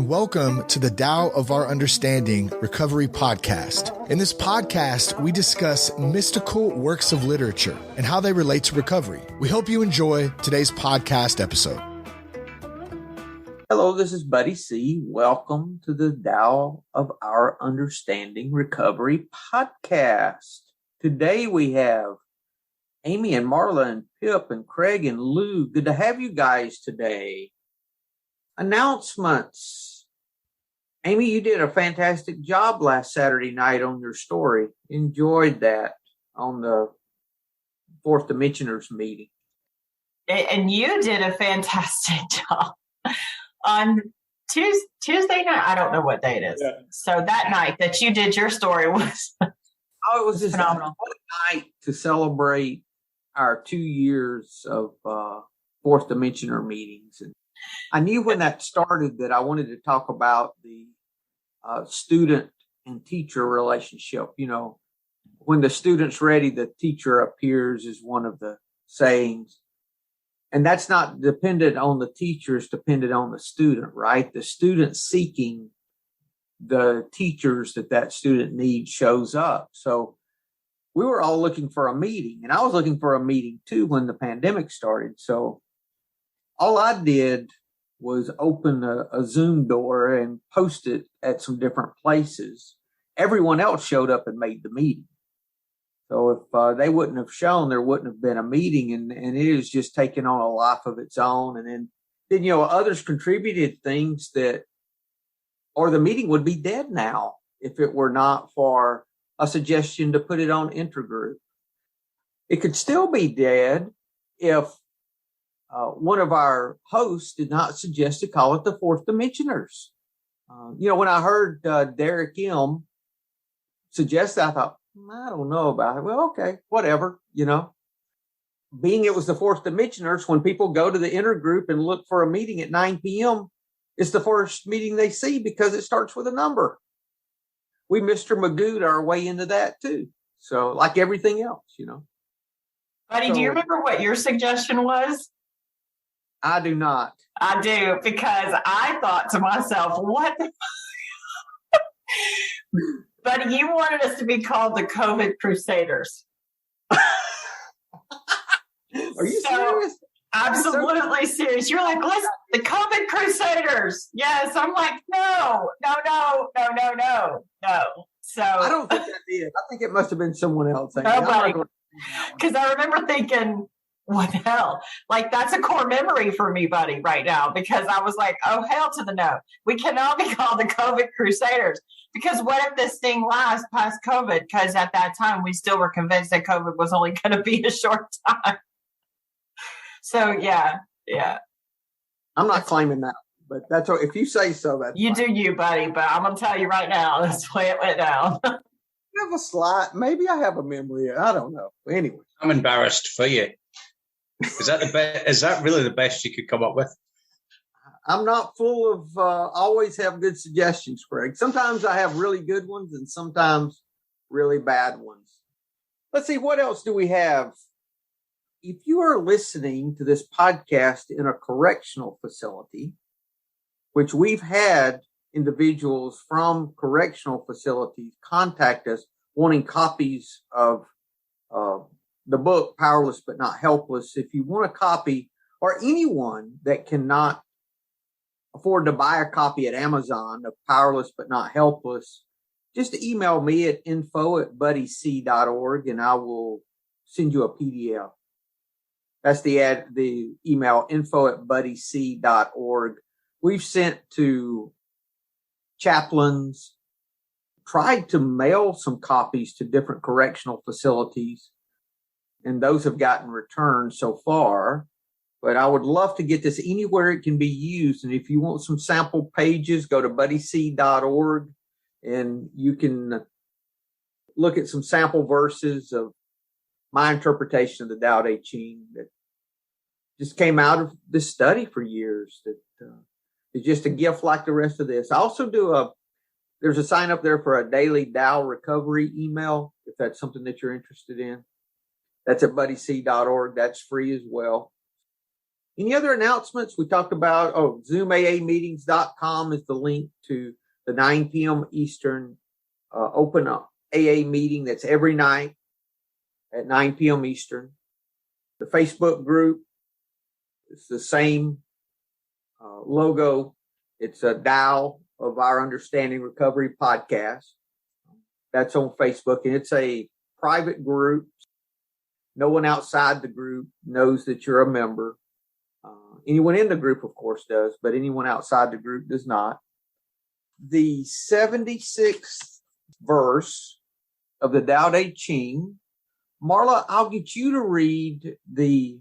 and welcome to the Tao of Our Understanding Recovery Podcast. In this podcast, we discuss mystical works of literature and how they relate to recovery. We hope you enjoy today's podcast episode. Hello, this is Buddy C. Welcome to the Tao of Our Understanding Recovery Podcast. Today we have Amy and Marla and Pip and Craig and Lou. Good to have you guys today. Announcements. Amy, you did a fantastic job last Saturday night on your story. Enjoyed that on the Fourth Dimensioners meeting. And you did a fantastic job on Tuesday night. I don't know what day it is. Yeah. So that night that you did your story was it was just phenomenal. What a night to celebrate our 2 years of Fourth Dimensioner meetings. And I knew when that started that I wanted to talk about the student and teacher relationship. You know, when the student's ready, the teacher appears is one of the sayings. And that's not dependent on the teacher, it's dependent on the student, right? The student seeking the teachers that student needs shows up. So we were all looking for a meeting, and I was looking for a meeting too when the pandemic started. So all I did was open a Zoom door and post it at some different places. Everyone else showed up and made the meeting. So if they wouldn't have shown, there wouldn't have been a meeting, and it is just taking on a life of its own. And then you know, others contributed things or the meeting would be dead now if it were not for a suggestion to put it on intergroup. It could still be dead if one of our hosts did not suggest to call it the Fourth Dimensioners. You know, when I heard Derek M. suggest that, I thought, I don't know about it. Well, okay, whatever, you know. Being it was the Fourth Dimensioners, when people go to the intergroup and look for a meeting at 9 p.m., it's the first meeting they see because it starts with a number. We Mr. Magooed our way into that too. So like everything else, you know. Buddy, do you remember what your suggestion was? I do not. I do, because I thought to myself, what the Buddy, you wanted us to be called the COVID Crusaders. Are you serious? Absolutely serious. You're like, listen, the COVID Crusaders. Yes. I'm like, no. So I don't think that did. I think it must have been someone else. Nobody. Because I remember thinking, what the hell? Like, that's a core memory for me, buddy, right now, because I was like, oh, hell to the no. We cannot be called the COVID Crusaders, because what if this thing lasts past COVID? Because at that time, we still were convinced that COVID was only going to be a short time. So, yeah. I'm not claiming that, but that's if you say so. That's you fine. do you, buddy, but I'm going to tell you right now, that's the way it went down. I have a slide. Maybe I have a memory. I don't know. Anyway. I'm embarrassed for you. Is that is that really the best you could come up with? I'm not full of always have good suggestions, Craig. Sometimes I have really good ones and sometimes really bad ones. Let's see, what else do we have? If you are listening to this podcast in a correctional facility, which we've had individuals from correctional facilities contact us wanting copies of the book, Powerless But Not Helpless. If you want a copy, or anyone that cannot afford to buy a copy at Amazon of Powerless But Not Helpless, just email me at info@buddyc.org and I will send you a PDF. That's the email, info@buddyc.org. We've sent to chaplains, tried to mail some copies to different correctional facilities, and those have gotten returned so far. But I would love to get this anywhere it can be used. And if you want some sample pages, go to buddyc.org and you can look at some sample verses of my interpretation of the Tao Te Ching that just came out of this study for years. That is just a gift like the rest of this. I also there's a sign up there for a daily Tao recovery email, if that's something that you're interested in. That's at buddyc.org. That's free as well. Any other announcements? We talked about, ZoomAAmeetings.com is the link to the 9 p.m. Eastern open AA meeting that's every night at 9 p.m. Eastern. The Facebook group, it's the same logo. It's a dial of our Understanding Recovery podcast. That's on Facebook, and it's a private group. No one outside the group knows that you're a member. Anyone in the group, of course, does, but anyone outside the group does not. The 76th verse of the Tao Te Ching. Marla, I'll get you to read the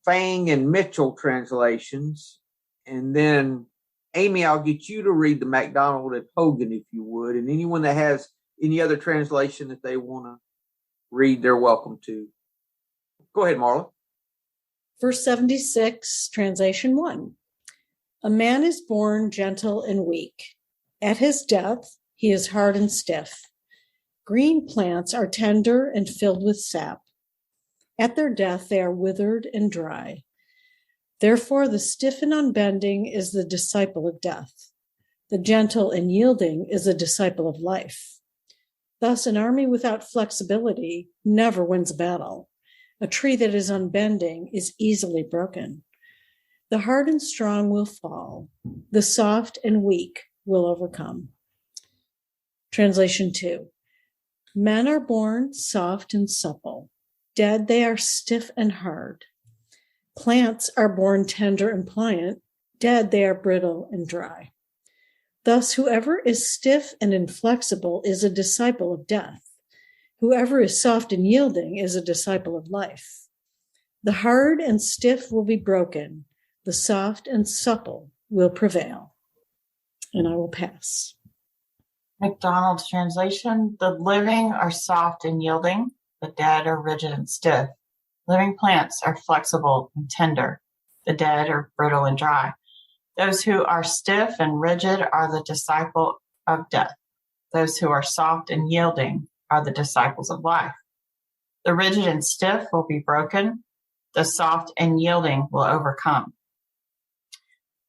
Fang and Mitchell translations, and then Amy, I'll get you to read the MacDonald and Hogan, if you would, and anyone that has any other translation that they want to read, they're welcome to. Go ahead, Marla. Verse 76, translation 1. A man is born gentle and weak. At his death, he is hard and stiff. Green plants are tender and filled with sap. At their death, they are withered and dry. Therefore, the stiff and unbending is the disciple of death. The gentle and yielding is a disciple of life. Thus, an army without flexibility never wins a battle. A tree that is unbending is easily broken. The hard and strong will fall. The soft and weak will overcome. Translation 2. Men are born soft and supple. Dead, they are stiff and hard. Plants are born tender and pliant. Dead, they are brittle and dry. Thus, whoever is stiff and inflexible is a disciple of death. Whoever is soft and yielding is a disciple of life. The hard and stiff will be broken. The soft and supple will prevail. And I will pass. MacDonald's translation, the living are soft and yielding, the dead are rigid and stiff. Living plants are flexible and tender, the dead are brittle and dry. Those who are stiff and rigid are the disciple of death. Those who are soft and yielding are the disciples of life. The rigid and stiff will be broken, the soft and yielding will overcome.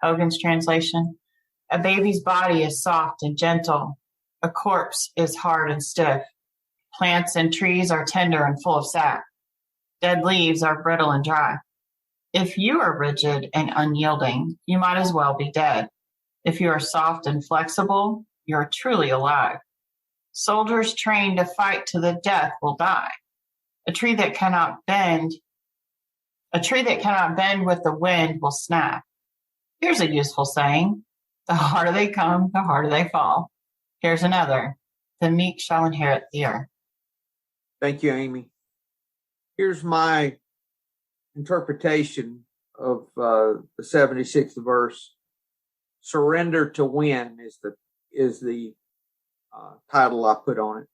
Hogan's translation, a baby's body is soft and gentle. A corpse is hard and stiff. Plants and trees are tender and full of sap. Dead leaves are brittle and dry. If you are rigid and unyielding, you might as well be dead. If you are soft and flexible, you are truly alive. Soldiers trained to fight to the death will die. A tree that cannot bend with the wind will snap. Here's a useful saying. The harder they come, the harder they fall. Here's another. The meek shall inherit the earth. Thank you, Amy. Here's my interpretation of the 76th verse. Surrender to win is the title I put on it.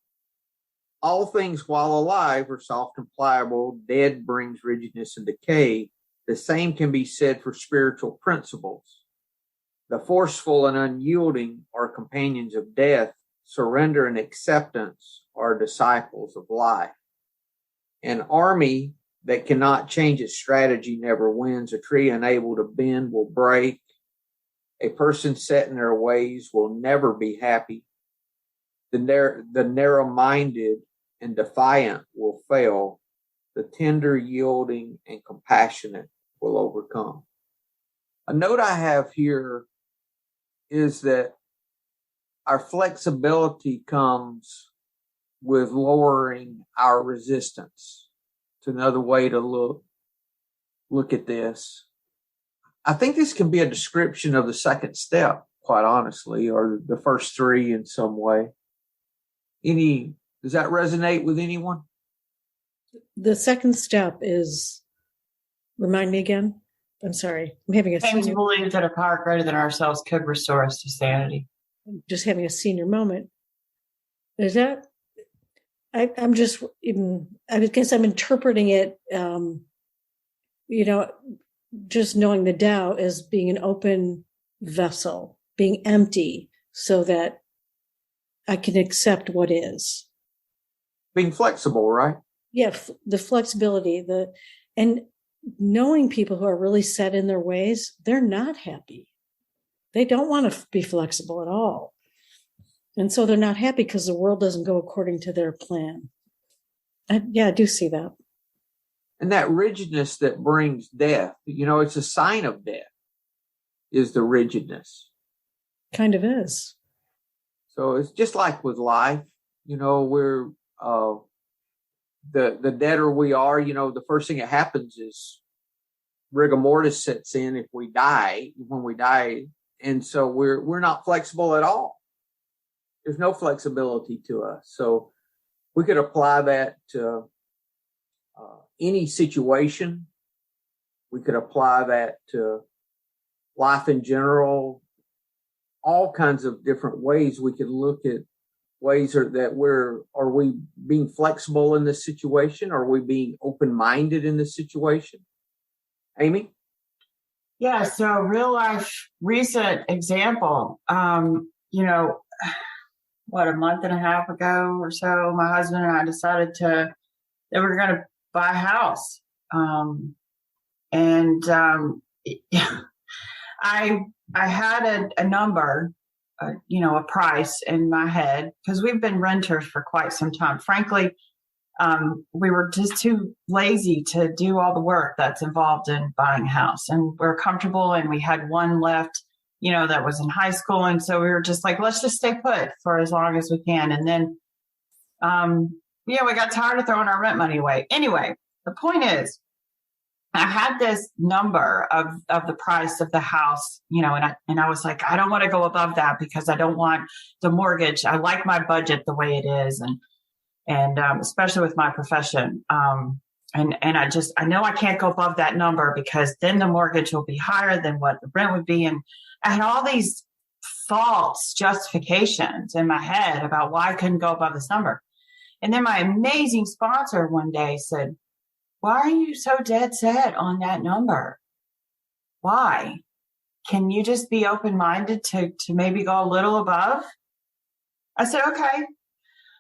All things while alive are soft and pliable. Dead brings rigidness and decay. The same can be said for spiritual principles. The forceful and unyielding are companions of death. Surrender and acceptance are disciples of life. An army that cannot change its strategy never wins. A tree unable to bend will break. A person set in their ways will never be happy. The narrow-minded and defiant will fail. The tender, yielding, and compassionate will overcome. A note I have here is that our flexibility comes with lowering our resistance. It's another way to look at this. I think this can be a description of the second step, quite honestly, or the first three in some way. Does that resonate with anyone? The second step is, remind me again. I'm sorry. I'm having a Came to believe that a power greater than ourselves could restore us to sanity. I'm just having a senior moment. Is that? I guess I'm interpreting it. Just knowing the Tao as being an open vessel, being empty, so that I can accept what is. Being flexible, right? Yeah, the flexibility, and knowing people who are really set in their ways, they're not happy. They don't want to be flexible at all. And so they're not happy because the world doesn't go according to their plan. I do see that. And that rigidness that brings death, it's a sign of death, is the rigidness. Kind of is. So it's just like with life, we're the deader we are, the first thing that happens is rigor mortis sets in when we die. And so we're not flexible at all. There's no flexibility to us. So we could apply that to any situation. We could apply that to life in general, all kinds of different ways. We could look at ways are we being flexible in this situation? Are we being open-minded in this situation? Amy? Yeah, so real life recent example, a month and a half ago or so, my husband and I decided that we were going to buy a house. I had a number, a price in my head, because we've been renters for quite some time. Frankly, we were just too lazy to do all the work that's involved in buying a house. And we're comfortable, and we had one left, that was in high school. And so we were just like, let's just stay put for as long as we can. And then, we got tired of throwing our rent money away. Anyway, the point is, I had this number of the price of the house, and I was like, I don't want to go above that because I don't want the mortgage. I like my budget the way it is. And especially with my profession. And I know I can't go above that number because then the mortgage will be higher than what the rent would be. And I had all these false justifications in my head about why I couldn't go above this number. And then my amazing sponsor one day said, why are you so dead set on that number? Why? Can you just be open-minded to maybe go a little above? I said, okay.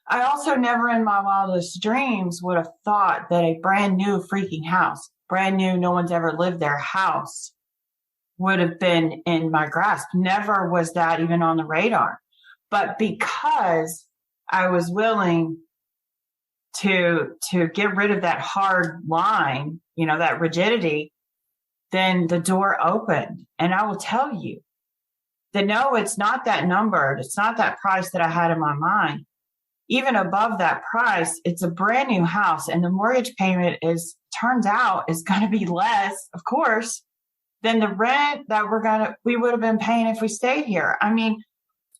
I also never in my wildest dreams would have thought that a brand new freaking house, brand new, no one's ever lived there house would have been in my grasp. Never was that even on the radar. But because I was willing to get rid of that hard line, that rigidity, then the door opened. And I will tell you that no, it's not that number. It's not that price that I had in my mind. Even above that price, it's a brand new house, and the mortgage payment turns out is going to be less, of course, than the rent that we would have been paying if we stayed here. I mean,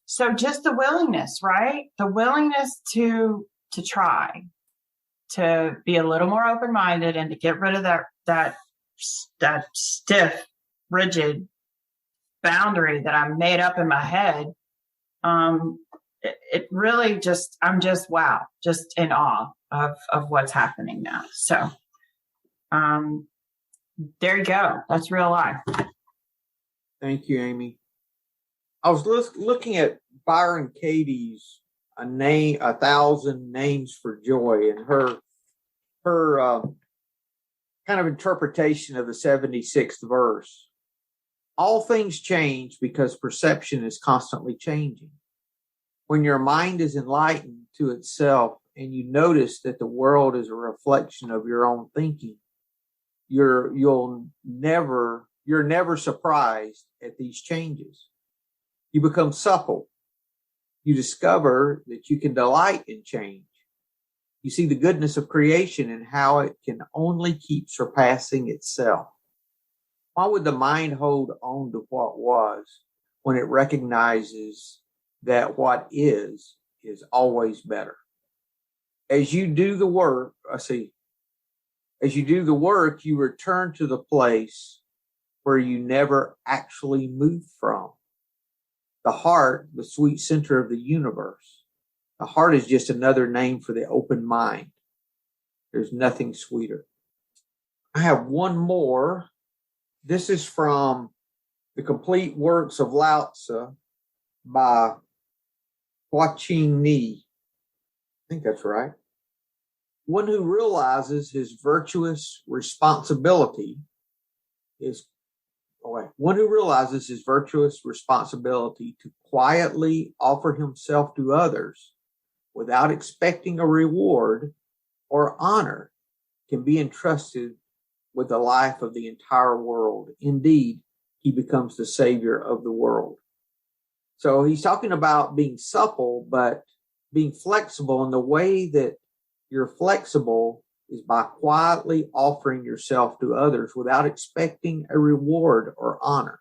so just the willingness, right? The willingness to try, to be a little more open-minded and to get rid of that stiff, rigid boundary that I made up in my head. It really I'm just wow, just in awe of what's happening now. So, there you go. That's real life. Thank you, Amy. I was looking at Byron Katie's "A 1,000 Names for Joy" and her kind of interpretation of the 76th verse. All things change because perception is constantly changing. When your mind is enlightened to itself and you notice that the world is a reflection of your own thinking, you're never surprised at these changes. You become supple. You discover that you can delight in change. You see the goodness of creation and how it can only keep surpassing itself. Why would the mind hold on to what was when it recognizes that what is always better? As you do the work, you return to the place where you never actually moved from. The heart, the sweet center of the universe. The heart is just another name for the open mind. There's nothing sweeter. I have one more. This is from The Complete Works of Lao Tzu by Ching. I think that's right. One who realizes his virtuous responsibility to quietly offer himself to others without expecting a reward or honor can be entrusted with the life of the entire world. Indeed, he becomes the savior of the world. So he's talking about being supple, but being flexible. And the way that you're flexible is by quietly offering yourself to others without expecting a reward or honor.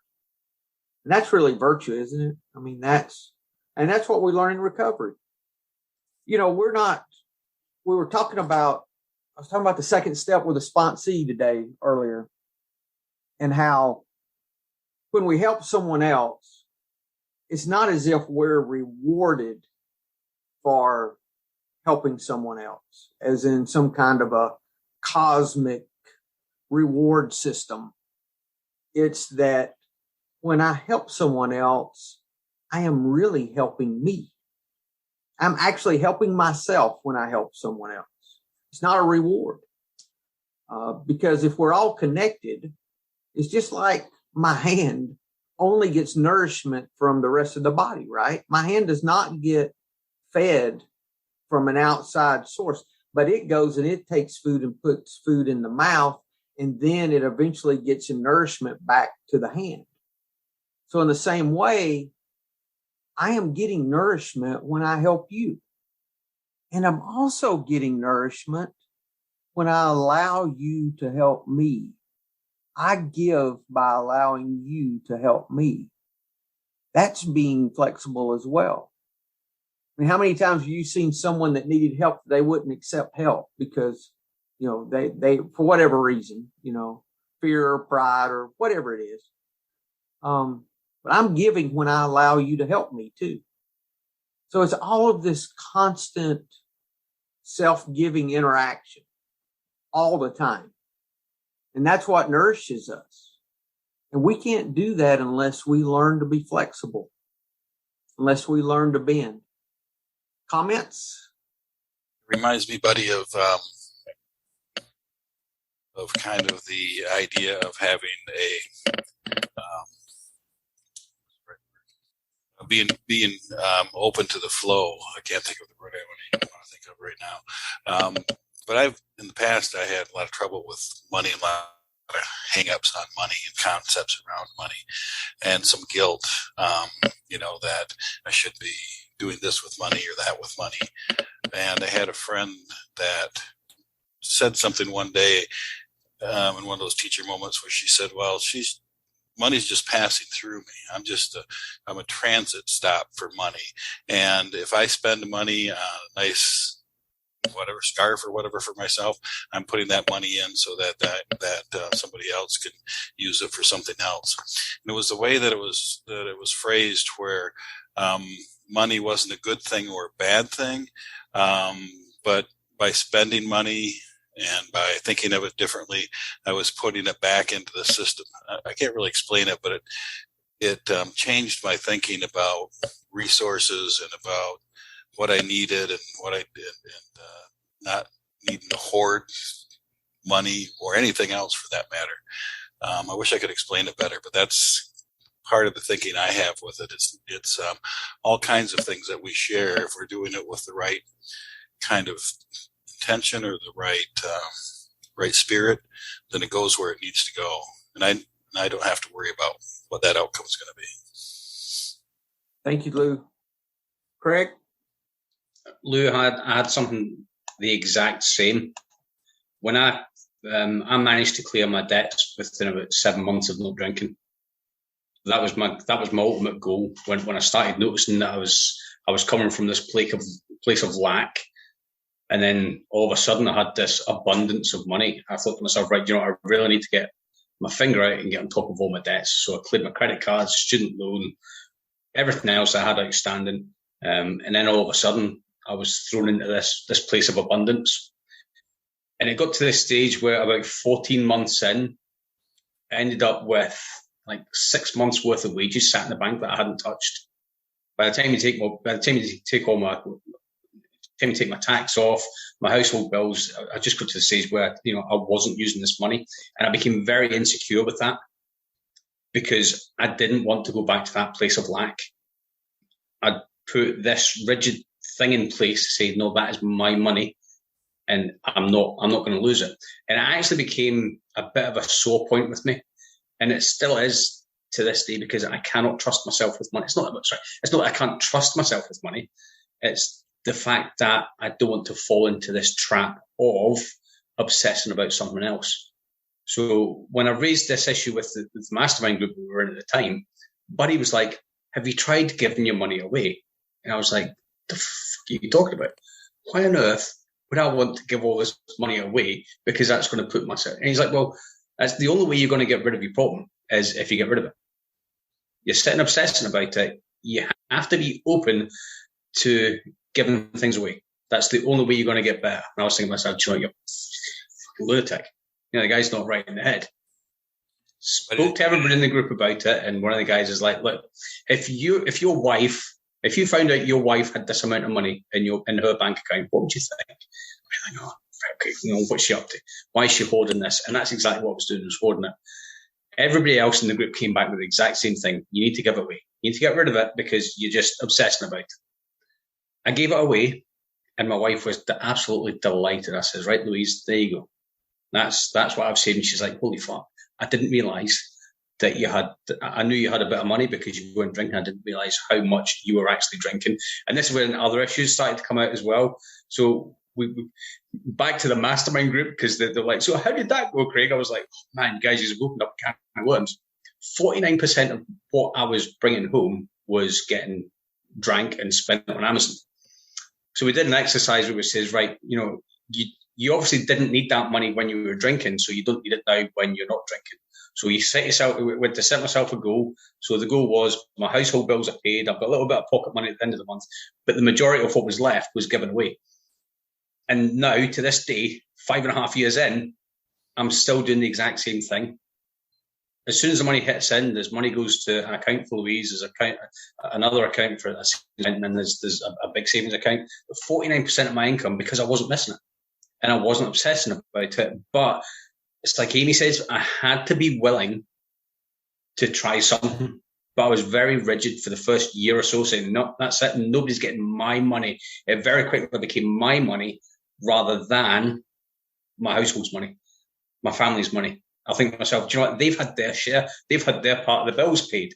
And that's really virtue, isn't it? I mean, that's what we learn in recovery. You know, I was talking about the second step with a sponsee earlier, and how when we help someone else, it's not as if we're rewarded for helping someone else, as in some kind of a cosmic reward system. It's that when I help someone else, I am really helping me. I'm actually helping myself when I help someone else. It's not a reward. Because if we're all connected, it's just like my hand only gets nourishment from the rest of the body, right? My hand does not get fed from an outside source, but it goes and it takes food and puts food in the mouth, and then it eventually gets a nourishment back to the hand. So in the same way, I am getting nourishment when I help you. And I'm also getting nourishment when I allow you to help me. I give by allowing you to help me. That's being flexible as well. I mean, how many times have you seen someone that needed help, they wouldn't accept help because, you know, they for whatever reason, you know, fear or pride or whatever it is. But I'm giving when I allow you to help me too. So it's all of this constant self-giving interaction all the time. And that's what nourishes us. And we can't do that unless we learn to be flexible, unless we learn to bend. Comments? Reminds me, buddy, of kind of the idea of having being open to the flow. I can't think of the word I want to think of right now. But in the past, I had a lot of trouble with money, a lot of hang-ups on money and concepts around money, and some guilt, that I should be doing this with money or that with money. And I had a friend that said something one day in one of those teacher moments where she said, well, money's just passing through me. I'm a transit stop for money. And if I spend money on a nice whatever scarf or whatever for myself, I'm putting that money in so that somebody else can use it for something else. And it was the way that it was phrased, where money wasn't a good thing or a bad thing, but by spending money and by thinking of it differently, I was putting it back into the system. I can't really explain it, but it changed my thinking about resources and about what I needed and what I did, and not needing to hoard money or anything else for that matter. I wish I could explain it better, but that's part of the thinking I have with it. It's all kinds of things that we share. If we're doing it with the right kind of intention or the right spirit, then it goes where it needs to go. And I don't have to worry about what that outcome is going to be. Thank you, Lou. Craig? Lou, I had something the exact same. When I managed to clear my debts within about 7 months of not drinking. That was my ultimate goal. When I started noticing that I was coming from this place of lack, and then all of a sudden I had this abundance of money. I thought to myself, right, I really need to get my finger out and get on top of all my debts. So I cleared my credit cards, student loan, everything else I had outstanding. And then all of a sudden I was thrown into this place of abundance. And it got to this stage where about 14 months in, I ended up with like 6 months worth of wages sat in the bank that I hadn't touched. By the time you take time to take my tax off, my household bills. I just got to the stage where, I wasn't using this money, and I became very insecure with that because I didn't want to go back to that place of lack. I put this rigid thing in place to say, no, that is my money, and I'm not going to lose it. And it actually became a bit of a sore point with me, and it still is to this day, because I cannot trust myself with money. It's not that I can't trust myself with money. It's the fact that I don't want to fall into this trap of obsessing about something else. So when I raised this issue with the mastermind group we were in at the time, Buddy was like, have you tried giving your money away? And I was like, the fuck are you talking about? Why on earth would I want to give all this money away? Because that's going to put myself. And he's like, well, that's the only way you're going to get rid of your problem is if you get rid of it. You're sitting obsessing about it. You have to be open to giving things away. That's the only way you're going to get better. And I was thinking to myself, you're a fucking lunatic. The guy's not right in the head. Spoke to everybody in the group about it, and one of the guys is like, look, if you found out your wife had this amount of money in her bank account, what would you think? I'd be like, okay, what's she up to? Why is she hoarding this? And that's exactly what I was doing, was hoarding it. Everybody else in the group came back with the exact same thing. You need to give it away. You need to get rid of it because you're just obsessing about it. I gave it away, and my wife was absolutely delighted. I says, right, Louise, there you go. That's what I've said. And she's like, holy fuck, I didn't realise that I knew you had a bit of money because you weren't drinking. I didn't realise how much you were actually drinking. And this is when other issues started to come out as well. So we back to the mastermind group, because they're like, so how did that go, Craig? I was like, oh, man, guys, you've opened up a can of worms. 49% of what I was bringing home was getting drank and spent on Amazon. So we did an exercise where it says, right, you obviously didn't need that money when you were drinking, so you don't need it now when you're not drinking. So you went to set myself a goal. So the goal was, my household bills are paid. I've got a little bit of pocket money at the end of the month, but the majority of what was left was given away. And now, to this day, 5.5 years in, I'm still doing the exact same thing. As soon as the money hits in, this money goes to an account for Louise, there's another account for a savings, and then there's a big savings account. But 49% of my income, because I wasn't missing it. And I wasn't obsessing about it. But it's like Amy says, I had to be willing to try something. But I was very rigid for the first year or so, saying, no, that's it. Nobody's getting my money. It very quickly became my money rather than my household's money, my family's money. I think to myself, do you know what? They've had their share. They've had their part of the bills paid.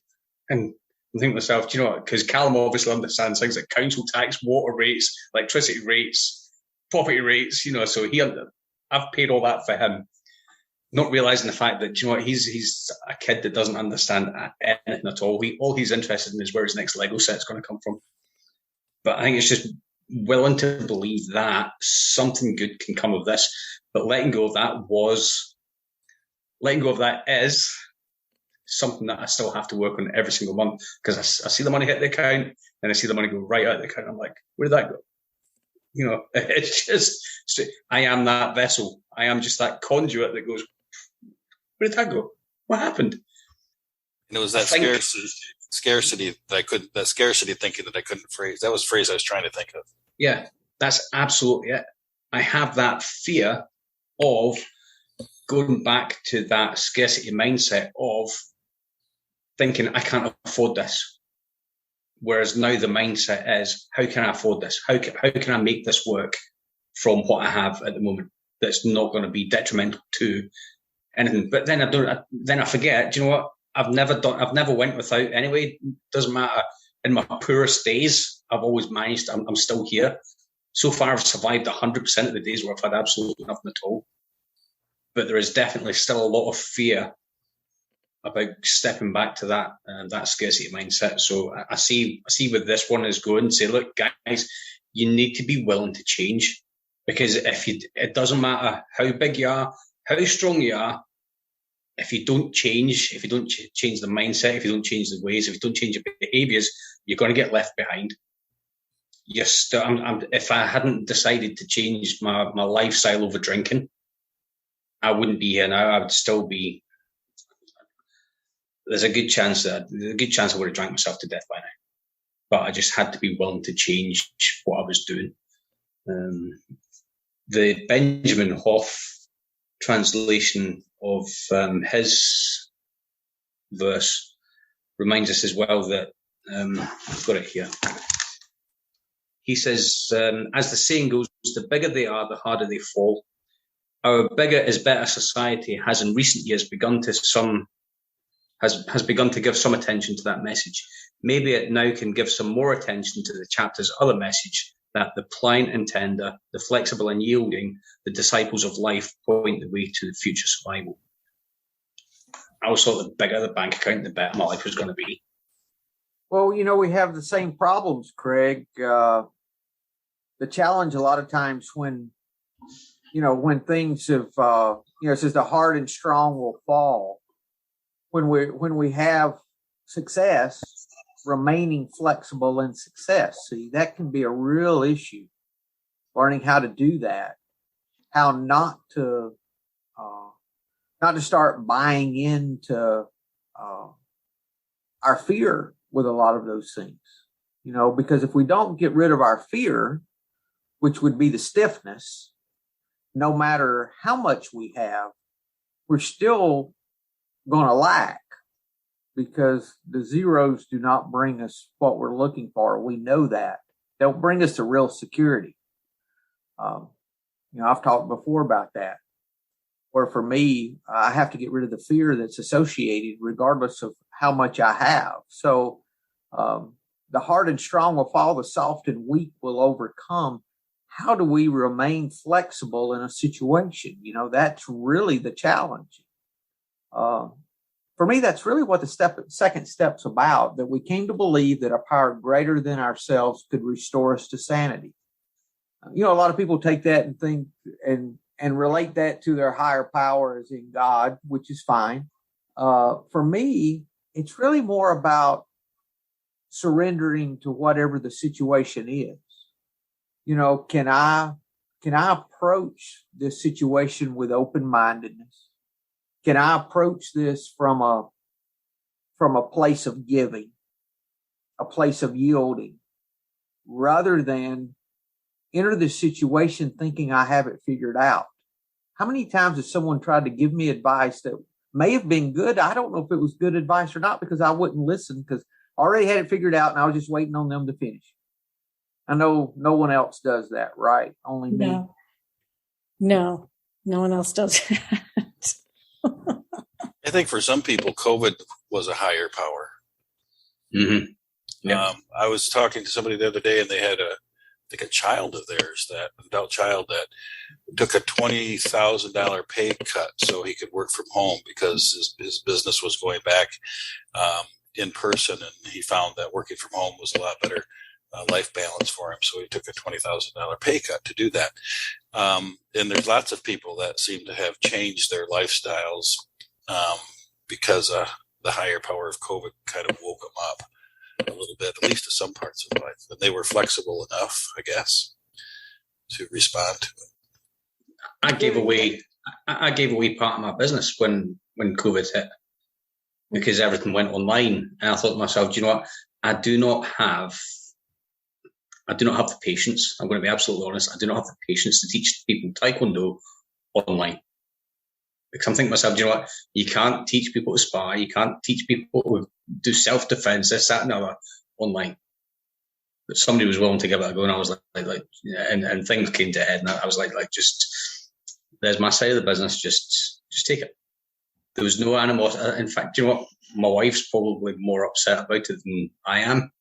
And I think to myself, do you know what? Because Callum obviously understands things like council tax, water rates, electricity rates, property rates, so I've paid all that for him, not realizing the fact that, do you know what, he's a kid that doesn't understand anything at all. All he's interested in is where his next Lego set's going to come from. But I think it's just willing to believe that something good can come of this. But letting go of that is something that I still have to work on every single month, because I see the money hit the account and I see the money go right out of the account. I'm like, where did that go? It's just, I am that vessel. I am just that conduit that goes, where did that go? What happened? And it was that scarcity that scarcity thinking that I couldn't phrase. That was the phrase I was trying to think of. Yeah, that's absolutely it. I have that fear of going back to that scarcity mindset of thinking I can't afford this. Whereas now the mindset is, how can I afford this? How can I make this work from what I have at the moment that's not going to be detrimental to anything? But then I forget, do you know what? I've never went without anyway. Doesn't matter. In my poorest days, I've always managed. I'm still here. So far, I've survived 100% of the days where I've had absolutely nothing at all. But there is definitely still a lot of fear about stepping back to that scarcity mindset. So I see where this one is going. Say, look, guys, you need to be willing to change, because it doesn't matter how big you are, how strong you are, if you don't change, if you don't change the mindset, if you don't change the ways, if you don't change your behaviors, you're going to get left behind. If I hadn't decided to change my lifestyle over drinking, I wouldn't be here now. I would still be. There's a good chance I would have drank myself to death by now. But I just had to be willing to change what I was doing. The Benjamin Hoff translation of his verse reminds us as well that I've got it here. He says, as the saying goes, the bigger they are, the harder they fall. Our bigger is better society has in recent years begun to give some attention to that message. Maybe it now can give some more attention to the chapter's other message, that the pliant and tender, the flexible and yielding, the disciples of life point the way to the future survival. I always thought the bigger the bank account, the better my life was going to be. Well, we have the same problems, Craig. The challenge a lot of times when things have, it says the hard and strong will fall. When we have success, remaining flexible in success. See, that can be a real issue. Learning how to do that, how not to start buying into our fear with a lot of those things. Because if we don't get rid of our fear, which would be the stiffness, no matter how much we have, we're still going to lack, because the zeros do not bring us what we're looking for. We know that. They'll bring us to real security. I've talked before about that, where for me, I have to get rid of the fear that's associated regardless of how much I have. So the hard and strong will fall, the soft and weak will overcome. How do we remain flexible in a situation? That's really the challenge. For me, that's really what the second step's about, that we came to believe that a power greater than ourselves could restore us to sanity. A lot of people take that and think and relate that to their higher power as in God, which is fine. For me, it's really more about surrendering to whatever the situation is. Can I approach this situation with open-mindedness? Can I approach this from a place of giving, a place of yielding, rather than enter this situation thinking I have it figured out? How many times has someone tried to give me advice that may have been good? I don't know if it was good advice or not, because I wouldn't listen, because I already had it figured out and I was just waiting on them to finish. I know no one else does that, right? Only me. No one else does that. I think for some people, COVID was a higher power. Mm-hmm. Yeah. I was talking to somebody the other day, and they had a child of theirs, an adult child, that took a $20,000 pay cut so he could work from home, because his business was going back in person, and he found that working from home was a lot better life balance for him. So he took a $20,000 pay cut to do that. And there's lots of people that seem to have changed their lifestyles because the higher power of COVID kind of woke them up a little bit, at least to some parts of life. And they were flexible enough, I guess, to respond to it. I gave away part of my business when COVID hit, because everything went online. And I thought to myself, do you know what? I do not have the patience. I'm going to be absolutely honest. I do not have the patience to teach people Taekwondo online. Because I'm thinking to myself, do you know what? You can't teach people to spar. You can't teach people to do self-defense, this, that, and other online. But somebody was willing to give it a go, and I was and things came to a head, and I was like, just there's my side of the business. Just take it. There was no animosity. In fact, do you know what? My wife's probably more upset about it than I am.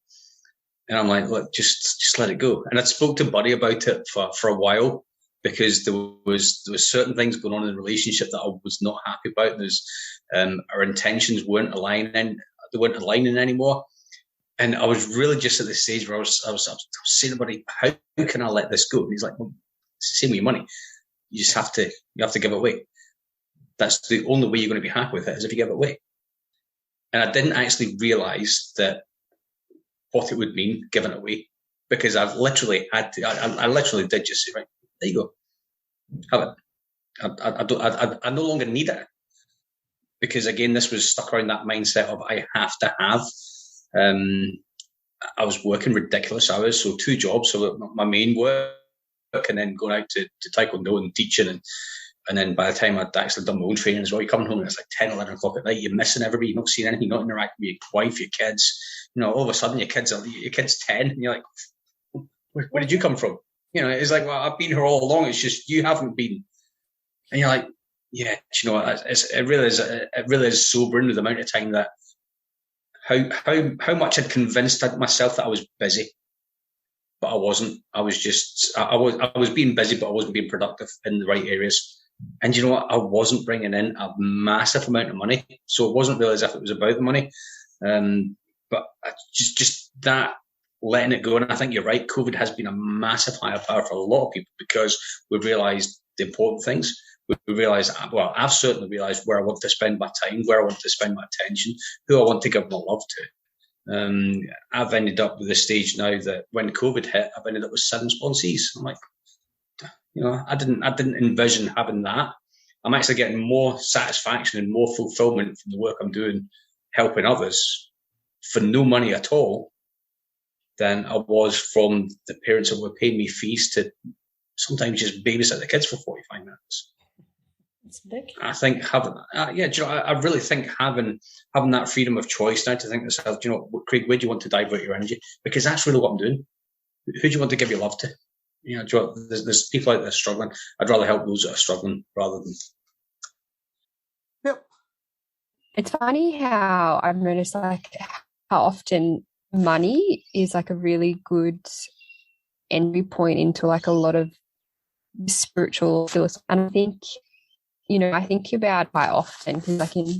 And I'm like, look, just let it go. And I spoke to Buddy about it for a while, because there was certain things going on in the relationship that I was not happy about. Our intentions weren't aligning anymore. And I was really just at the stage where I was saying to Buddy, how can I let this go? And he's like, well, it's the same with your money. You just have to give it away. That's the only way you're going to be happy with it, is if you give it away. And I didn't actually realize that what it would mean giving it away, because I've literally had to. I literally did just say, right, there you go, have it. I no longer need it, because again, this was stuck around that mindset of I have to have. I was working ridiculous hours, so 2 jobs. So my main work and then going out to Taekwondo and teaching. And then by the time I'd actually done my own training as well, you're coming home and it's like 10, 11 o'clock at night. You're missing everybody. You're not seeing anything. You're not interacting with your wife, your kids. All of a sudden your kid's 10. And you're like, where did you come from? It's like, well, I've been here all along. It's just you haven't been. And you're like, yeah, it really is sobering with the amount of time that how much I'd convinced myself that I was busy, but I wasn't. I was being busy, but I wasn't being productive in the right areas. And you know what? I wasn't bringing in a massive amount of money, so it wasn't really as if it was about the money. But just that letting it go. And I think you're right. COVID has been a massive higher power for a lot of people because we've realised the important things. We realised, well, I've certainly realised where I want to spend my time, where I want to spend my attention, who I want to give my love to. I've ended up with a stage now that when COVID hit, I've ended up with 7 sponsees. I'm like, I didn't envision having that. I'm actually getting more satisfaction and more fulfillment from the work I'm doing, helping others for no money at all than I was from the parents that were paying me fees to sometimes just babysit the kids for 45 minutes. It's big. I think I really think having that freedom of choice now to think to myself, Craig, where do you want to divert your energy? Because that's really what I'm doing. Who do you want to give your love to? There's people out there struggling. I'd rather help those that are struggling rather than. Yep. It's funny how I've noticed how often money is a really good entry point into a lot of spiritual philosophy. And I think, I think about quite often because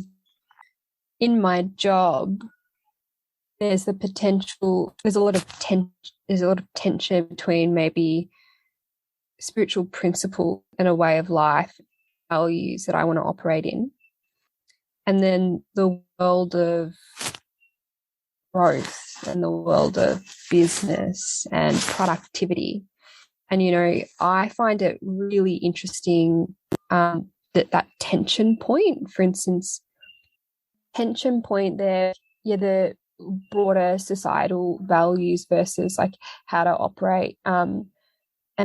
in my job, there's a lot of tension between maybe spiritual principle and a way of life, values that I want to operate in, and then the world of growth and the world of business and productivity. And, I find it really interesting that tension point, for instance, tension point there, the broader societal values versus how to operate and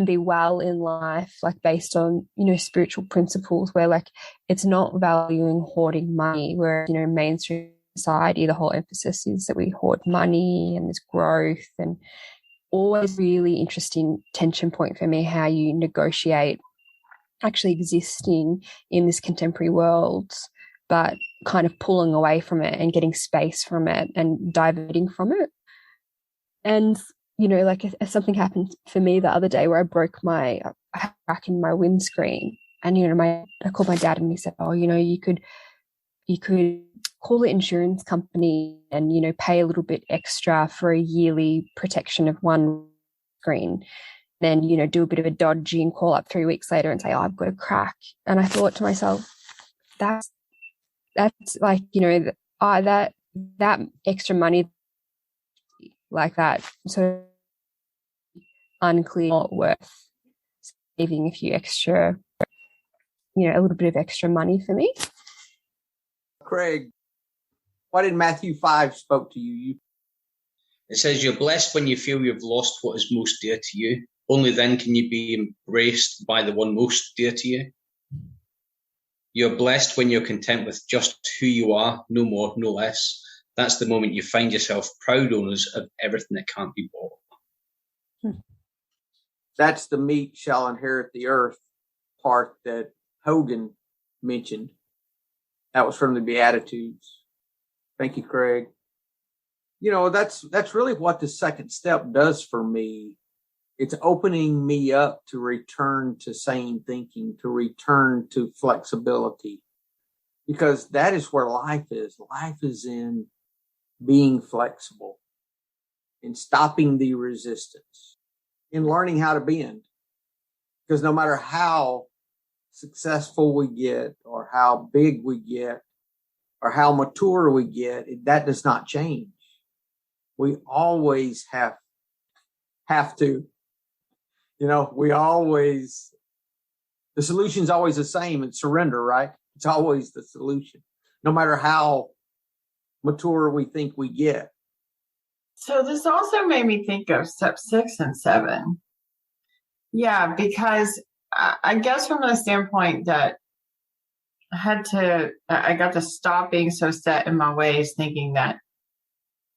be well in life, based on, spiritual principles where it's not valuing hoarding money, where, mainstream society, the whole emphasis is that we hoard money and there's growth. And always really interesting tension point for me, how you negotiate actually existing in this contemporary world, but kind of pulling away from it and getting space from it and diverting from it. And, something happened for me the other day where I broke I had a crack in my windscreen. And, I called my dad and he said, oh, you could call the insurance company and, pay a little bit extra for a yearly protection of one screen. Then, do a bit of a dodgy and call up 3 weeks later and say, oh, I've got a crack. And I thought to myself, that's that extra money that, so unclear, not worth saving a few extra, a little bit of extra money for me. Craig, why did Matthew 5 spoke to you? It says you're blessed when you feel you've lost what is most dear to you. Only then can you be embraced by the one most dear to you. You're blessed when you're content with just who you are, no more, no less. That's the moment you find yourself proud owners of everything that can't be bought. That's the meek shall inherit the earth part that Hogan mentioned. That was from the Beatitudes. Thank you, Craig. That's really what the second step does for me. It's opening me up to return to sane thinking, to return to flexibility, because that is where life is. Life is in being flexible, in stopping the resistance, in learning how to bend. Because no matter how successful we get or how big we get or how mature we get, that does not change. We always have to. The solution's always the same. It's surrender, right? It's always the solution, no matter how mature we think we get. So this also made me think of step 6 and 7. Yeah, because I guess from the standpoint that I got to stop being so set in my ways, thinking that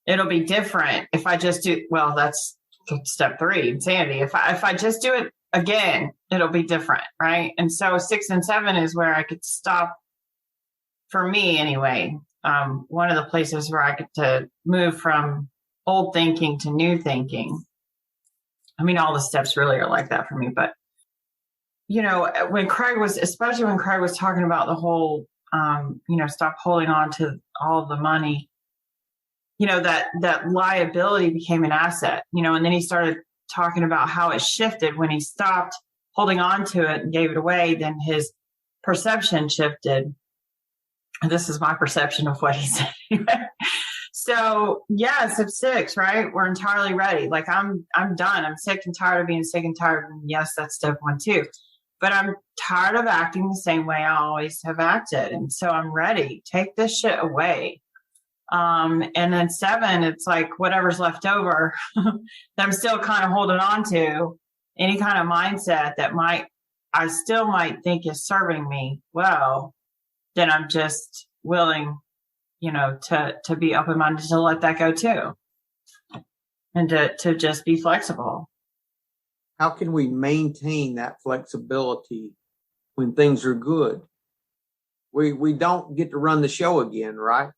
it'll be different if I just do, well, that's step 3, insanity. If I just do it again, it'll be different, right? And so 6 and 7 is where I could stop, for me anyway. One of the places where I get to move from old thinking to new thinking. I mean, all the steps really are like that for me, but when Craig was talking about the whole, stop holding on to all of the money, that liability became an asset, and then he started talking about how it shifted when he stopped holding on to it and gave it away. Then his perception shifted. And this is my perception of what he said. So step 6, right? We're entirely ready. Like I'm done. I'm sick and tired of being sick and tired. And yes, that's step 1 too. But I'm tired of acting the same way I always have acted. And so I'm ready. Take this shit away. And then 7, it's like whatever's left over that I'm still kind of holding on to, any kind of mindset that I still might think is serving me well, then I'm just willing, to be open-minded to let that go too. And to just be flexible. How can we maintain that flexibility when things are good? We don't get to run the show again, right?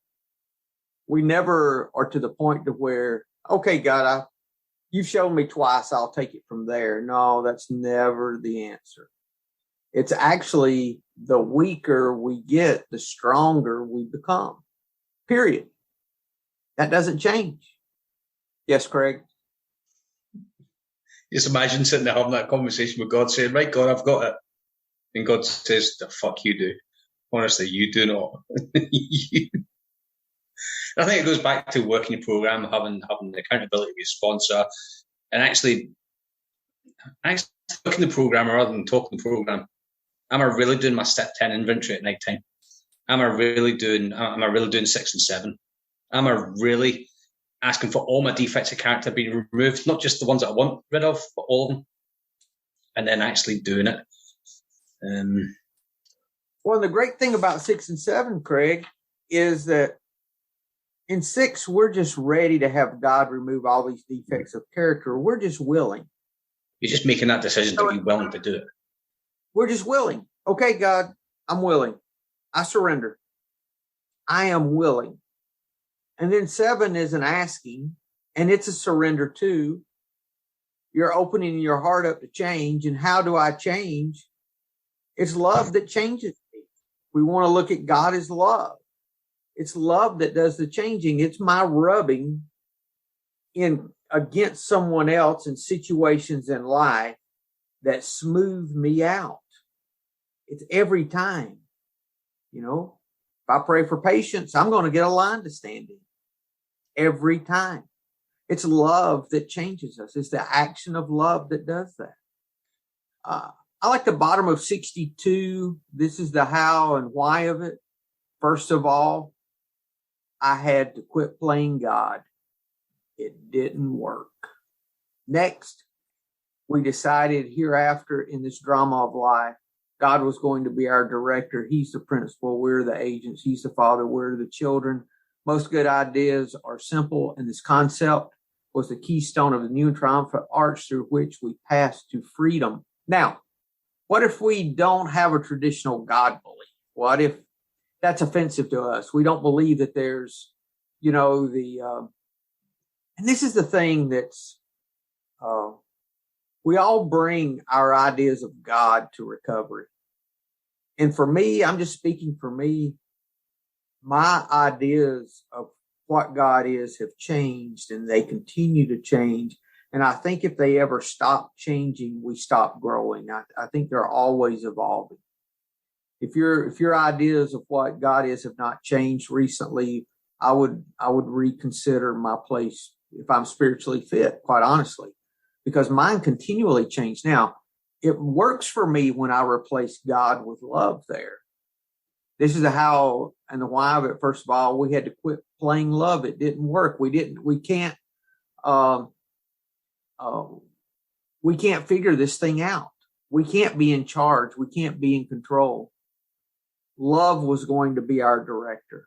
We never are to the point to where, okay, God, you've shown me twice, I'll take it from there. No, that's never the answer. It's actually the weaker we get, the stronger we become. Period. That doesn't change. Yes, Craig? Just imagine sitting there having that conversation with God, saying, right, God, I've got it. And God says, the fuck you do. Honestly, you do not. I think it goes back to working a program, having the accountability of your sponsor, and actually working the program rather than talking the program. Am I really doing my step 10 inventory at night time? Am I really doing 6 and 7? Am I really asking for all my defects of character being removed, not just the ones that I want rid of, but all of them, and then actually doing it? Well, the great thing about 6 and 7, Craig, is that in 6, we're just ready to have God remove all these defects of character. We're just willing. You're just making that decision to be willing to do it. We're just willing. Okay, God, I'm willing. I surrender. I am willing. And then 7 is an asking, and it's a surrender too. You're opening your heart up to change. And how do I change? It's love that changes me. We want to look at God as love. It's love that does the changing. It's my rubbing in against someone else in situations in life that smooth me out. It's every time. If I pray for patience, I'm going to get a line to stand in. Every time. It's love that changes us. It's the action of love that does that. I like the bottom of 62. This is the how and why of it. First of all, I had to quit playing God. It didn't work. Next, we decided hereafter in this drama of life, God was going to be our director. He's the principal. We're the agents. He's the father. We're the children. Most good ideas are simple, and this concept was the keystone of the new and triumphant arch through which we pass to freedom. Now, what if we don't have a traditional God belief? What if that's offensive to us? We don't believe that there's, and this is the thing that's, we all bring our ideas of God to recovery. And for me, I'm just speaking for me, my ideas of what God is have changed, and they continue to change. And I think if they ever stop changing, we stop growing. I think they're always evolving. If your ideas of what God is have not changed recently, I would reconsider my place if I'm spiritually fit, quite honestly, because mine continually change. Now, it works for me when I replace God with love there. This is the how and the why of it. First of all, we had to quit playing love. It didn't work. We We can't figure this thing out. We can't be in charge. We can't be in control. Love was going to be our director.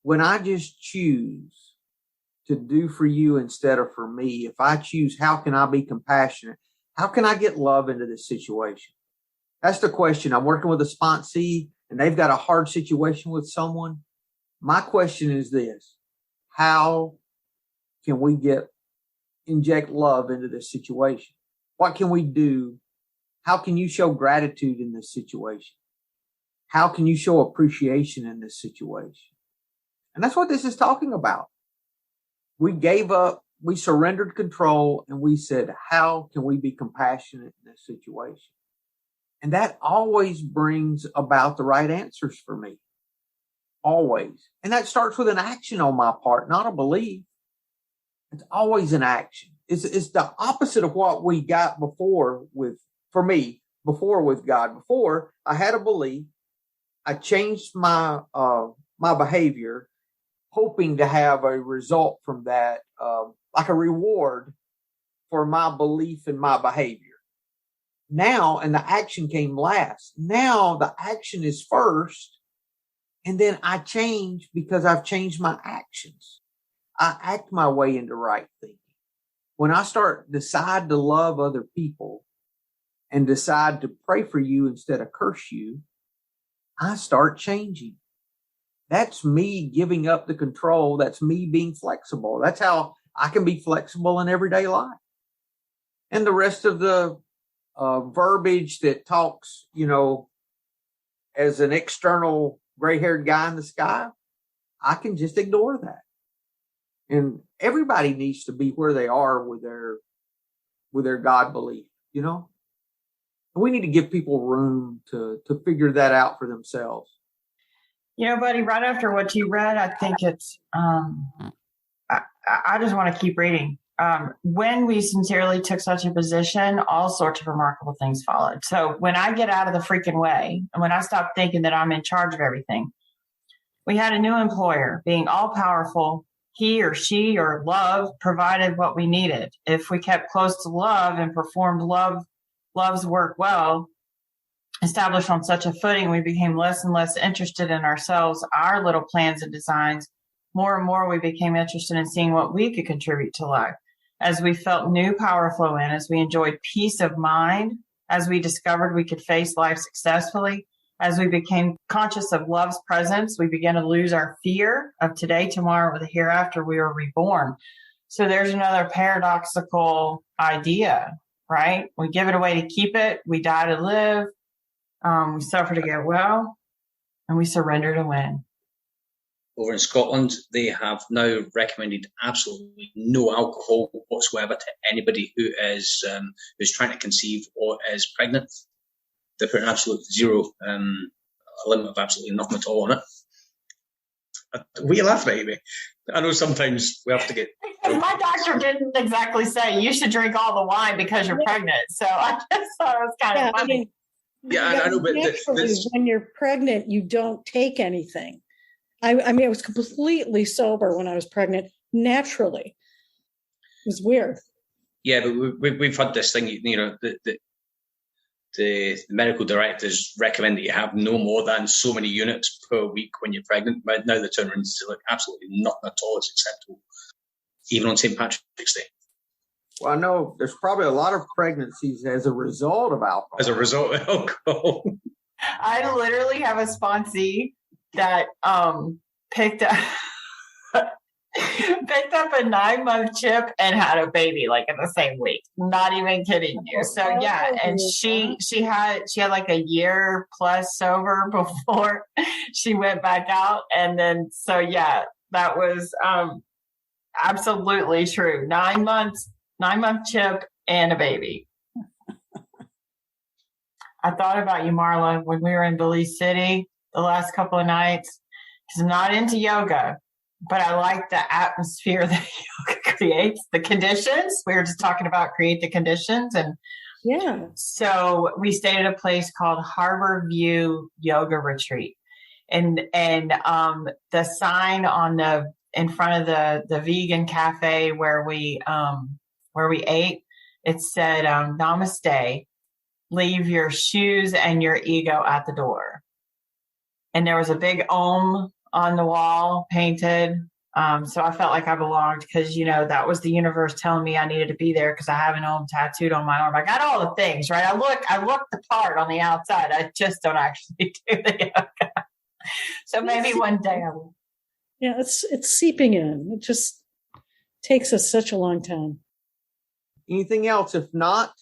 When I just choose to do for you instead of for me, if I choose, how can I be compassionate? How can I get love into this situation? That's the question. I'm working with a sponsee and they've got a hard situation with someone. My question is this: how can we inject love into this situation? What can we do? How can you show gratitude in this situation? How can you show appreciation in this situation? And that's what this is talking about. We gave up, we surrendered control, and we said, how can we be compassionate in this situation? And that always brings about the right answers for me. Always. And that starts with an action on my part, not a belief. It's always an action. It's the opposite of what we got before with God. Before I had a belief, I changed my behavior, hoping to have a result from that, like a reward for my belief in my behavior. Now, and the action came last. Now the action is first, and then I change because I've changed my actions. I act my way into right thinking. When I decide to love other people and decide to pray for you instead of curse you, I start changing. That's me giving up the control. That's me being flexible. That's how I can be flexible in everyday life. And the rest of the verbiage that talks, as an external gray-haired guy in the sky, I can just ignore that. And everybody needs to be where they are with their God belief, And we need to give people room to figure that out for themselves. Buddy, right after what you read, I think it's, I just want to keep reading. When we sincerely took such a position, all sorts of remarkable things followed. So when I get out of the freaking way, and when I stop thinking that I'm in charge of everything, we had a new employer being all powerful. He or she or love provided what we needed. If we kept close to love and performed love's work well, established on such a footing, we became less and less interested in ourselves, our little plans and designs. More and more, we became interested in seeing what we could contribute to life. As we felt new power flow in, as we enjoyed peace of mind, as we discovered we could face life successfully, as we became conscious of love's presence, we began to lose our fear of today, tomorrow, or the hereafter. We were reborn. So there's another paradoxical idea, right? We give it away to keep it. We die to live. We suffer to get well, and we surrender to win. Over in Scotland, they have now recommended absolutely no alcohol whatsoever to anybody who is who's trying to conceive or is pregnant. They put an absolute zero, a limit of absolutely nothing at all on it. What are you laughing at me? I know sometimes we have to get... Because my doctor didn't exactly say you should drink all the wine because you're pregnant. So I just thought it was kind of funny. I know, but when you're pregnant, you don't take anything. I was completely sober when I was pregnant, naturally. It was weird. Yeah, but we've had this thing, the medical directors recommend that you have no more than so many units per week when you're pregnant. But now they turn around and say, look, absolutely nothing at all is acceptable, even on St. Patrick's Day. Well, I know there's probably a lot of pregnancies as a result of alcohol. As a result of alcohol. I literally have a sponsee that picked up a 9-month chip and had a baby like in the same week. Not even kidding you. So yeah, and she had like a year plus sober before she went back out, and then so yeah, that was absolutely true. 9-month chip and a baby. I thought about you, Marla, when we were in Belize City the last couple of nights, because I'm not into yoga, but I like the atmosphere that yoga creates, the conditions. We were just talking about create the conditions. And yeah. So we stayed at a place called Harbor View Yoga Retreat. And the sign in front of the vegan cafe where we ate, It said, namaste, leave your shoes and your ego at the door. And there was a big Om on the wall painted. So I felt like I belonged because, that was the universe telling me I needed to be there because I have an Om tattooed on my arm. I got all the things, right? I look the part on the outside. I just don't actually do the yoga. So maybe one day I will. Yeah, it's seeping in. It just takes us such a long time. Anything else? If not,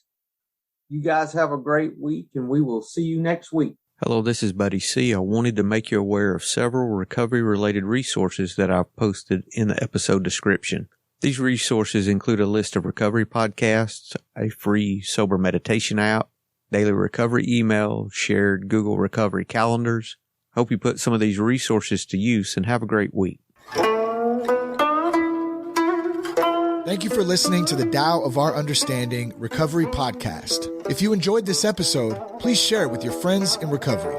you guys have a great week, and we will see you next week. Hello, this is Buddy C. I wanted to make you aware of several recovery-related resources that I've posted in the episode description. These resources include a list of recovery podcasts, a free sober meditation app, daily recovery email, shared Google recovery calendars. Hope you put some of these resources to use and have a great week. Thank you for listening to the Tao of Our Understanding Recovery Podcast. If you enjoyed this episode, please share it with your friends in recovery.